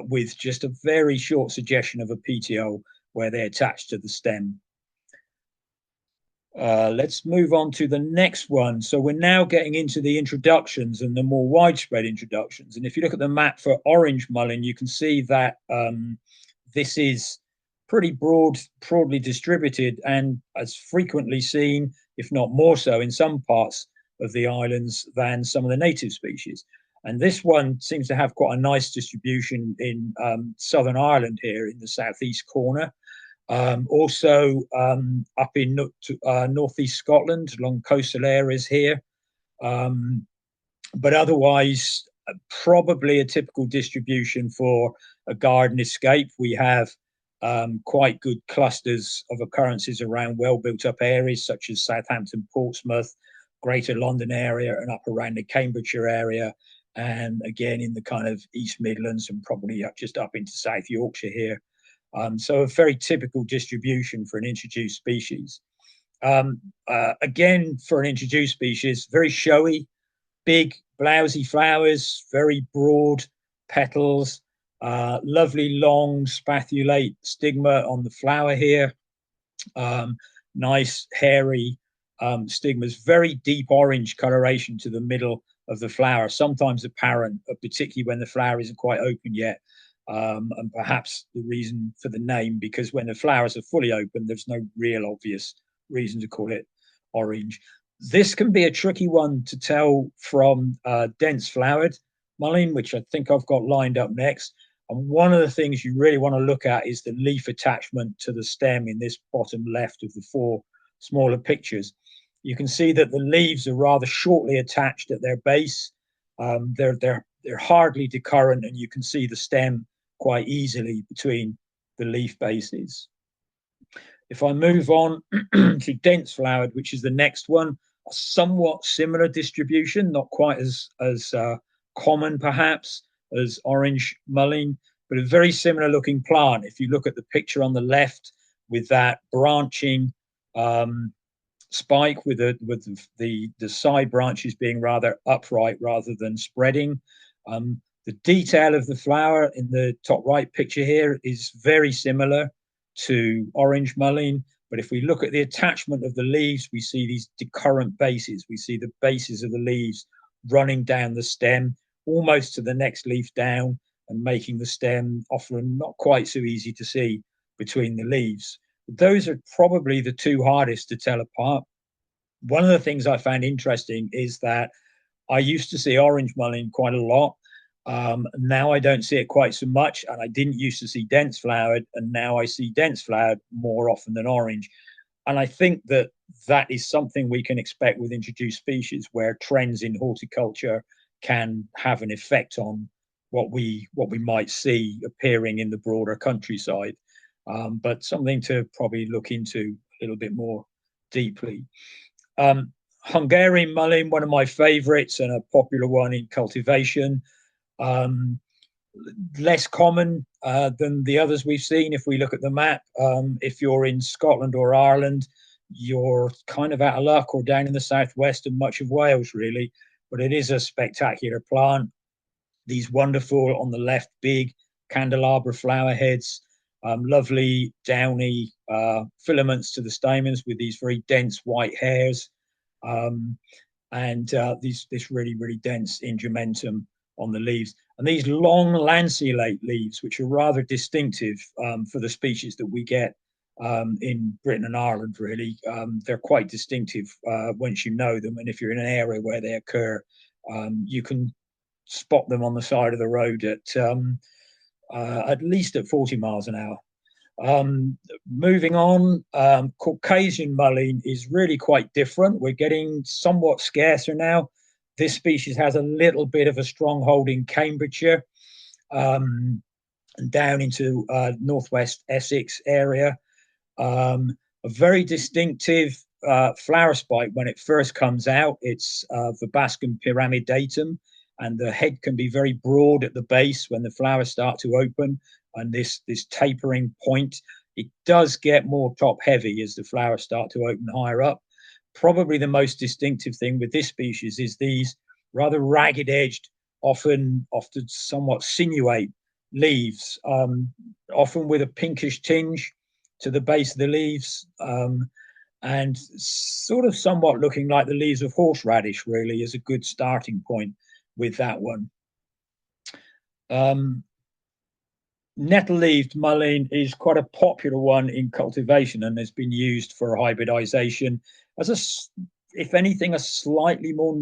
with just a very short suggestion of a petiole where they attach to the stem. Let's move on to the next one. So we're now getting into the introductions and the more widespread introductions. And if you look at the map for orange mullein, you can see that this is pretty broadly distributed and as frequently seen, if not more so, in some parts of the islands than some of the native species. And this one seems to have quite a nice distribution in Southern Ireland here in the southeast corner. Also up in northeast Scotland, along coastal areas here. But otherwise, probably a typical distribution for a garden escape. We have quite good clusters of occurrences around well-built-up areas such as Southampton, Portsmouth, Greater London area, and up around the Cambridgeshire area, and again in the kind of East Midlands and probably just up into South Yorkshire here. So a very typical distribution for an introduced species. Again, for an introduced species, very showy, big, blousy flowers, very broad petals, lovely long spathulate stigma on the flower here, nice hairy stigmas, very deep orange coloration to the middle of the flower, sometimes apparent, particularly when the flower isn't quite open yet. And perhaps the reason for the name, because when the flowers are fully open, there's no real obvious reason to call it orange. This can be a tricky one to tell from dense flowered mullein, which I think I've got lined up next. And one of the things you really want to look at is the leaf attachment to the stem in this bottom left of the four smaller pictures. You can see that the leaves are rather shortly attached at their base. They're hardly decurrent, and you can see the stem quite easily between the leaf bases. If I move on to dense flowered, which is the next one, a somewhat similar distribution, not quite as common perhaps as orange mullein, but a very similar looking plant. If you look at the picture on the left with that branching spike with the side branches being rather upright rather than spreading. The detail of the flower in the top right picture here is very similar to orange mullein, but if we look at the attachment of the leaves, we see these decurrent bases. We see the bases of the leaves running down the stem almost to the next leaf down and making the stem often not quite so easy to see between the leaves. Those are probably the two hardest to tell apart. One of the things I found interesting is that I used to see orange mullein quite a lot, Now I don't see it quite so much, and I didn't used to see dense flowered, and now I see dense flowered more often than orange. And I think that that is something we can expect with introduced species, where trends in horticulture can have an effect on what we might see appearing in the broader countryside. But something to probably look into a little bit more deeply. Hungarian mullein, one of my favorites and a popular one in cultivation. Um, Less common than the others we've seen. If we look at the map, if you're in Scotland or Ireland, you're kind of out of luck, or down in the southwest and much of Wales, really. But it is a spectacular plant. These wonderful, on the left, big candelabra flower heads, lovely downy filaments to the stamens with these very dense white hairs, um, and this really dense ingementum on the leaves. And these long lanceolate leaves, which are rather distinctive for the species that we get in Britain and Ireland, really. They're quite distinctive once you know them. And if you're in an area where they occur, you can spot them on the side of the road at least at 40 miles an hour. Moving on, Caucasian mullein is really quite different. We're getting somewhat scarcer now. This species has a little bit of a stronghold in Cambridgeshire, and down into northwest Essex area. A very distinctive flower spike when it first comes out. It's Verbascum pyramidatum, and the head can be very broad at the base when the flowers start to open, and this tapering point. It does get more top heavy as the flowers start to open higher up. Probably the most distinctive thing with this species is these rather ragged edged, often somewhat sinuate leaves, often with a pinkish tinge to the base of the leaves, and sort of somewhat looking like the leaves of horseradish, really, is a good starting point with that one. Nettle-leaved mullein is quite a popular one in cultivation and has been used for hybridization as if anything, a slightly more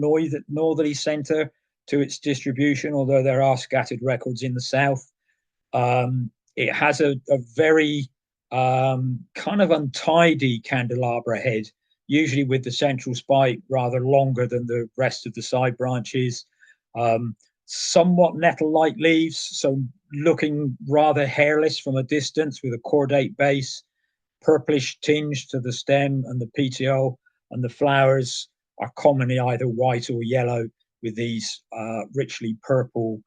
northerly center to its distribution, although there are scattered records in the south. It has a very kind of untidy candelabra head, usually with the central spike rather longer than the rest of the side branches. Somewhat nettle-like leaves, so looking rather hairless from a distance, with a cordate base, purplish tinge to the stem and the petiole, and the flowers are commonly either white or yellow with these richly purple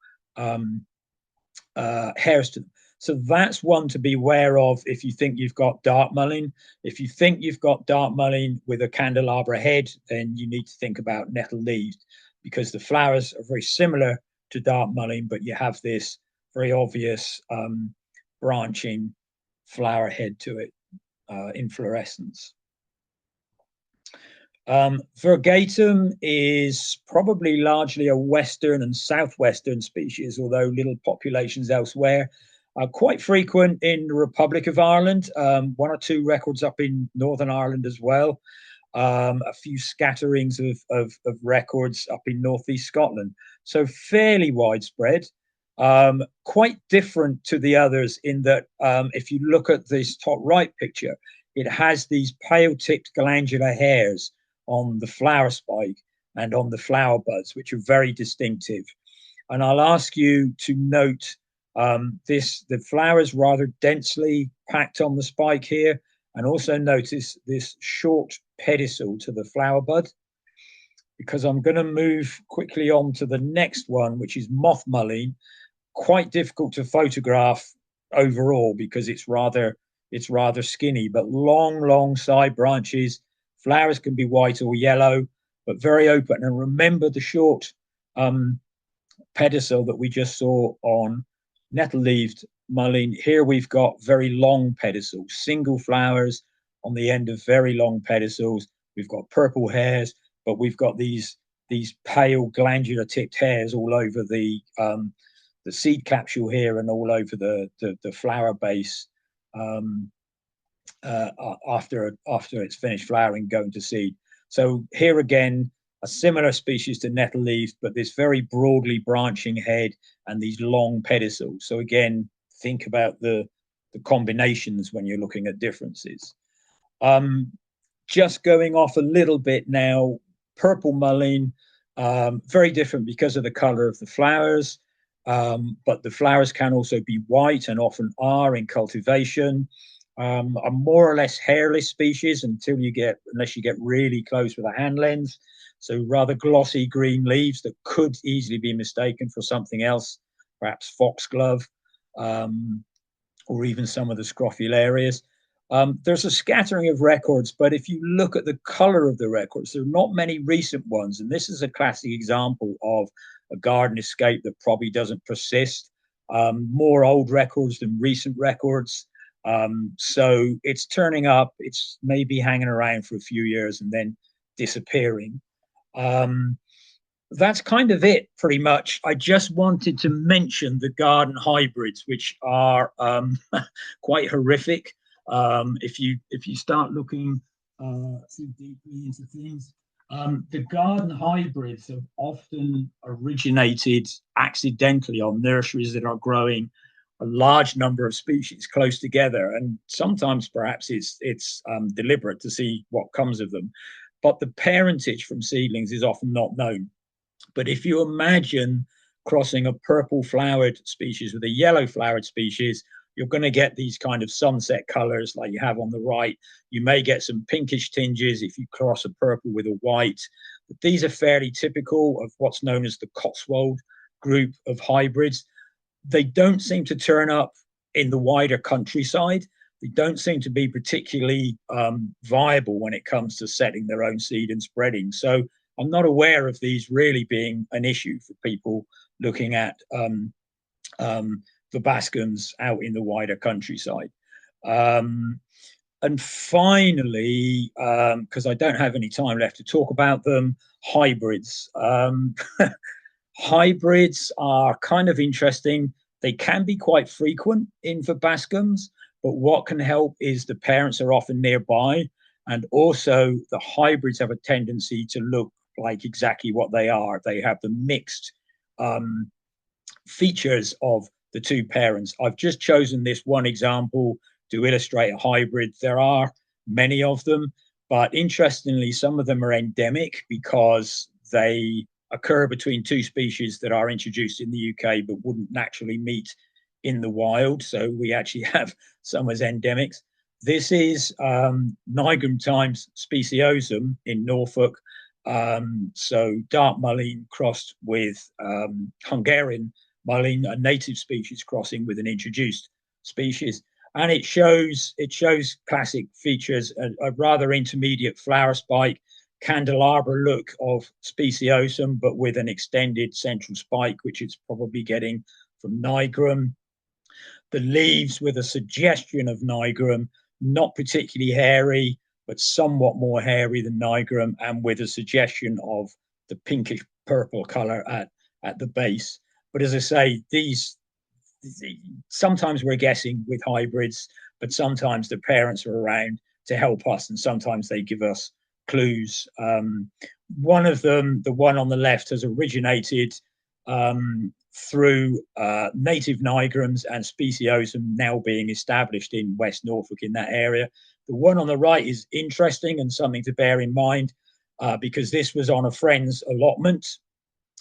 hairs to them. So that's one to be aware of if you think you've got dark mullein. If you think you've got dark mullein with a candelabra head, then you need to think about nettle-leaved, because the flowers are very similar to dark mullein, but you have this very obvious branching flower head to it, inflorescence. Virgatum is probably largely a western and southwestern species, although little populations elsewhere. Quite frequent in the Republic of Ireland, one or two records up in Northern Ireland as well. A few scatterings of records up in northeast Scotland. So fairly widespread, quite different to the others in that if you look at this top right picture, it has these pale-tipped glandular hairs on the flower spike and on the flower buds, which are very distinctive. And I'll ask you to note the flowers rather densely packed on the spike here, and also notice this short pedicel to the flower bud, because I'm going to move quickly on to the next one, which is moth mullein. Quite difficult to photograph overall because it's rather skinny, but long side branches. Flowers can be white or yellow, but very open. And remember the short pedicel that we just saw on nettle-leaved mullein. Here we've got very long pedicels, single flowers on the end of very long pedicels. We've got purple hairs, but we've got these pale glandular tipped hairs all over the seed capsule here and all over the flower base after it's finished flowering, going to seed. So here again, a similar species to nettle leaves, but this very broadly branching head and these long pedicels. So again, think about the combinations when you're looking at differences. Just going off a little bit now, purple mullein, very different because of the color of the flowers, but the flowers can also be white and often are in cultivation. A more or less hairless species unless you get really close with a hand lens. So rather glossy green leaves that could easily be mistaken for something else, perhaps foxglove, or even some of the scrophularias. There's a scattering of records, but if you look at the color of the records, there are not many recent ones. And this is a classic example of a garden escape that probably doesn't persist. More old records than recent records. So it's turning up, it's maybe hanging around for a few years and then disappearing. That's kind of it, pretty much. I just wanted to mention the garden hybrids, which are quite horrific. If you start looking too deeply into things, the garden hybrids have often originated accidentally on nurseries that are growing a large number of species close together, and sometimes perhaps it's deliberate to see what comes of them. But the parentage from seedlings is often not known. But if you imagine crossing a purple flowered species with a yellow flowered species, you're going to get these kind of sunset colors like you have on the right. You may get some pinkish tinges if you cross a purple with a white. But these are fairly typical of what's known as the Cotswold group of hybrids. They don't seem to turn up in the wider countryside. They don't seem to be particularly viable when it comes to setting their own seed and spreading. So I'm not aware of these really being an issue for people looking at verbascums out in the wider countryside. And finally, because I don't have any time left to talk about them, hybrids. Hybrids are kind of interesting. They can be quite frequent in verbascums, but what can help is the parents are often nearby, and also the hybrids have a tendency to look like exactly what they are. They have the mixed features of the two parents. I've just chosen this one example to illustrate a hybrid. There are many of them, but interestingly, some of them are endemic because they occur between two species that are introduced in the UK but wouldn't naturally meet in the wild. So we actually have some as endemics. This is Nigrum times speciosum in Norfolk. So dark mullein crossed with Hungarian mullein, a native species crossing with an introduced species. And it shows classic features, a rather intermediate flower spike, candelabra look of speciosum, but with an extended central spike, which it's probably getting from Nigrum. The leaves with a suggestion of Nigrum, not particularly hairy, but somewhat more hairy than Nigrum, and with a suggestion of the pinkish purple color at the base. But as I say, these sometimes we're guessing with hybrids, but sometimes the parents are around to help us, and sometimes they give us clues. One of them, the one on the left, has originated through native Nigrums and speciosum now being established in West Norfolk in that area. The one on the right is interesting and something to bear in mind because this was on a friend's allotment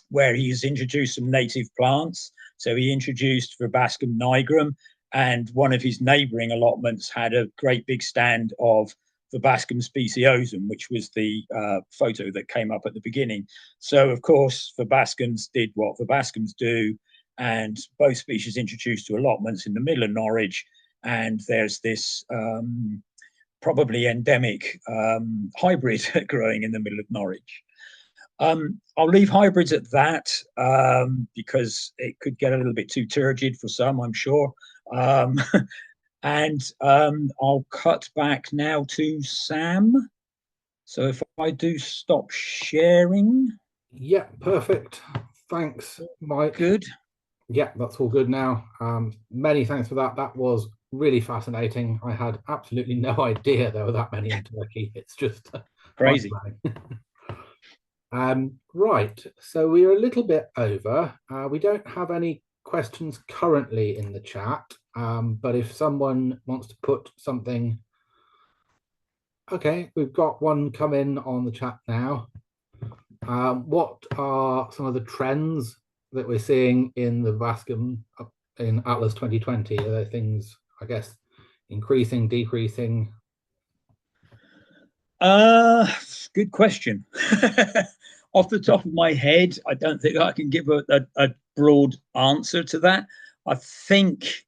where he's introduced some native plants. So he introduced Verbascum nigrum, and one of his neighboring allotments had a great big stand of Verbascum speciosum, which was the photo that came up at the beginning. So, of course, Verbascums did what Verbascums do, and both species introduced to allotments in the middle of Norwich. And there's this probably endemic hybrid growing in the middle of Norwich. I'll leave hybrids at that because it could get a little bit too turgid for some, I'm sure. And I'll cut back now to Sam. So if I do stop sharing. Yeah, perfect. Thanks, Mike. Good. Yeah, that's all good now. Many thanks for that. That was really fascinating. I had absolutely no idea there were that many in Turkey. It's just crazy. Right, so we're a little bit over. We don't have any questions currently in the chat, but if someone wants to put something, okay, we've got one come in on the chat now. What are some of the trends that we're seeing in the Verbascum in Atlas 2020? Are there things, I guess, increasing, decreasing? Good question. Off the top of my head, I don't think I can give a broad answer to that. I think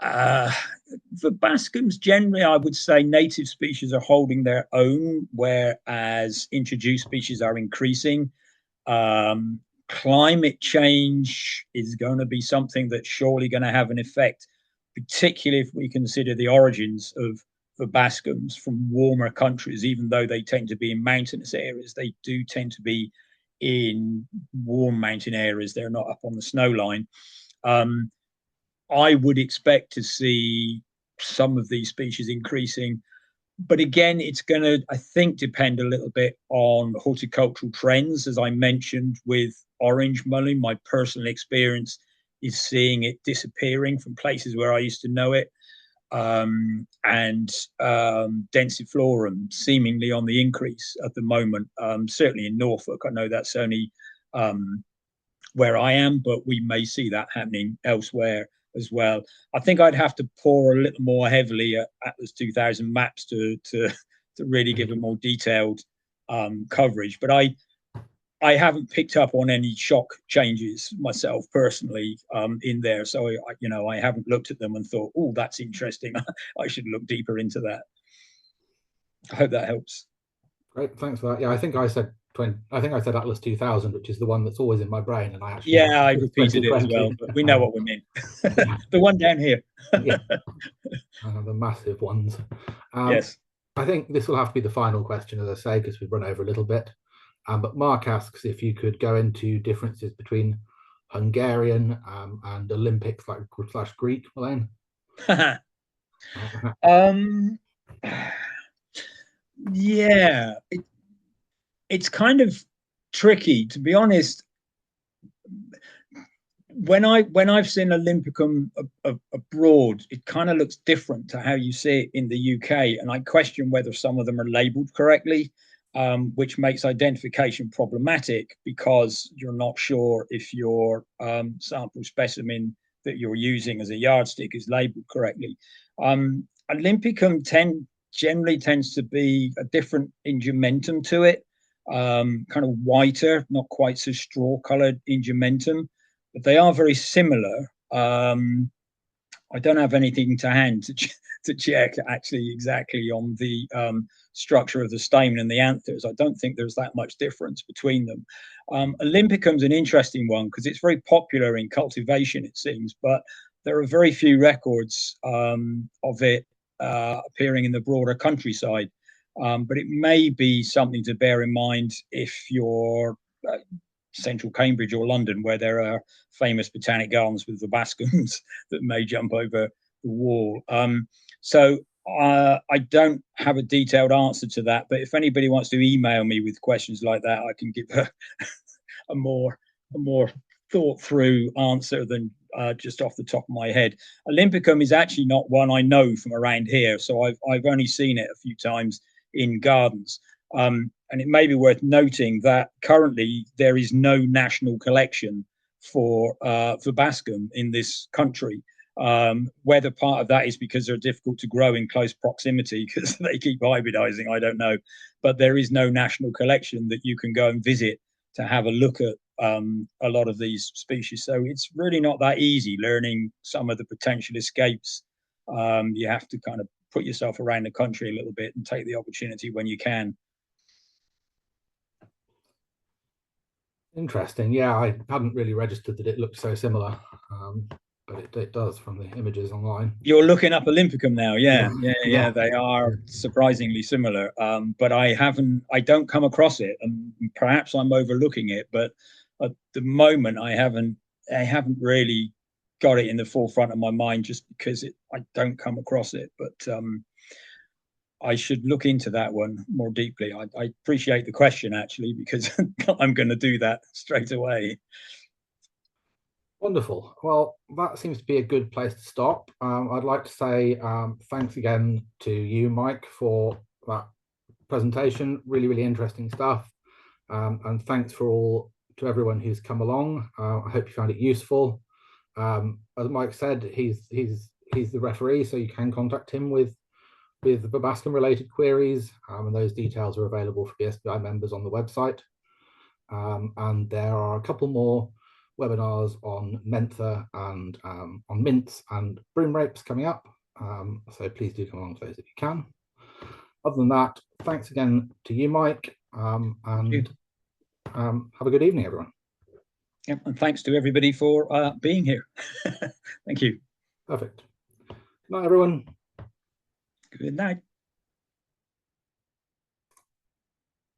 Verbascums generally, I would say native species are holding their own, whereas introduced species are increasing. Climate change is going to be something that's surely going to have an effect, particularly if we consider the origins of Verbascums from warmer countries. Even though they tend to be in mountainous areas, they do tend to be in warm mountain areas. They're not up on the snow line. I would expect to see some of these species increasing. But again, it's going to, I think, depend a little bit on horticultural trends. As I mentioned with orange mullein, my personal experience is seeing it disappearing from places where I used to know it. And densiflorum seemingly on the increase at the moment, certainly in Norfolk. I know that's only where I am, but we may see that happening elsewhere as well. I think I'd have to pour a little more heavily at Atlas 2000 maps to really give a more detailed coverage. But I haven't picked up on any shock changes myself personally in there. So I haven't looked at them and thought, oh, that's interesting. I should look deeper into that. I hope that helps. Great, thanks for that. Yeah, I think I said Atlas 2000, which is the one that's always in my brain, and I actually I repeated it as well, but we know what we mean. Yeah. The one down here. Yeah, the massive ones. Yes. I think this will have to be the final question, as I say, because we've run over a little bit. But Mark asks if you could go into differences between Hungarian and Olympic / Greek, Mullein. Yeah, it's kind of tricky, to be honest. When I've seen Olympicum abroad, it kind of looks different to how you see it in the UK, and I question whether some of them are labelled correctly, which makes identification problematic because you're not sure if your sample specimen that you're using as a yardstick is labelled correctly. Olympicum generally tends to be a different ingementum to it, kind of whiter, not quite so straw-coloured ingementum. But they are very similar. I don't have anything to hand to check actually exactly on the structure of the stamen and the anthers. I don't think there's that much difference between them. Olympicum's an interesting one because it's very popular in cultivation, it seems, but there are very few records of it appearing in the broader countryside. But it may be something to bear in mind if you're central Cambridge or London, where there are famous botanic gardens with Verbascums that may jump over the wall. So I don't have a detailed answer to that, but if anybody wants to email me with questions like that, I can give a more thought through answer than just off the top of my head. Olympicum is actually not one I know from around here, so I've only seen it a few times in gardens. And it may be worth noting that currently there is no national collection for Verbascum in this country. Whether part of that is because they're difficult to grow in close proximity because they keep hybridizing, I don't know. But there is no national collection that you can go and visit to have a look at a lot of these species. So it's really not that easy learning some of the potential escapes. You have to kind of put yourself around the country a little bit and take the opportunity when you can. Interesting. Yeah, I hadn't really registered that it looked so similar, but it does from the images online. You're looking up Olympicum now, yeah. They are surprisingly similar, but I don't come across it, and perhaps I'm overlooking it. But at the moment, I haven't really got it in the forefront of my mind just because I don't come across it. But I should look into that one more deeply. I appreciate the question, actually, because I'm going to do that straight away. Wonderful. Well, that seems to be a good place to stop. I'd like to say thanks again to you, Mike, for that presentation. Really, really interesting stuff. And thanks to everyone who's come along. I hope you found it useful. As Mike said, he's the referee, so you can contact him with Verbascum related queries, and those details are available for BSBI members on the website. And there are a couple more webinars on Mentha and on mints and broom rapes coming up. So please do come along to those if you can. Other than that, thanks again to you, Mike, and have a good evening, everyone. Yep, and thanks to everybody for being here. Thank you. Perfect. Good night, everyone. Good night.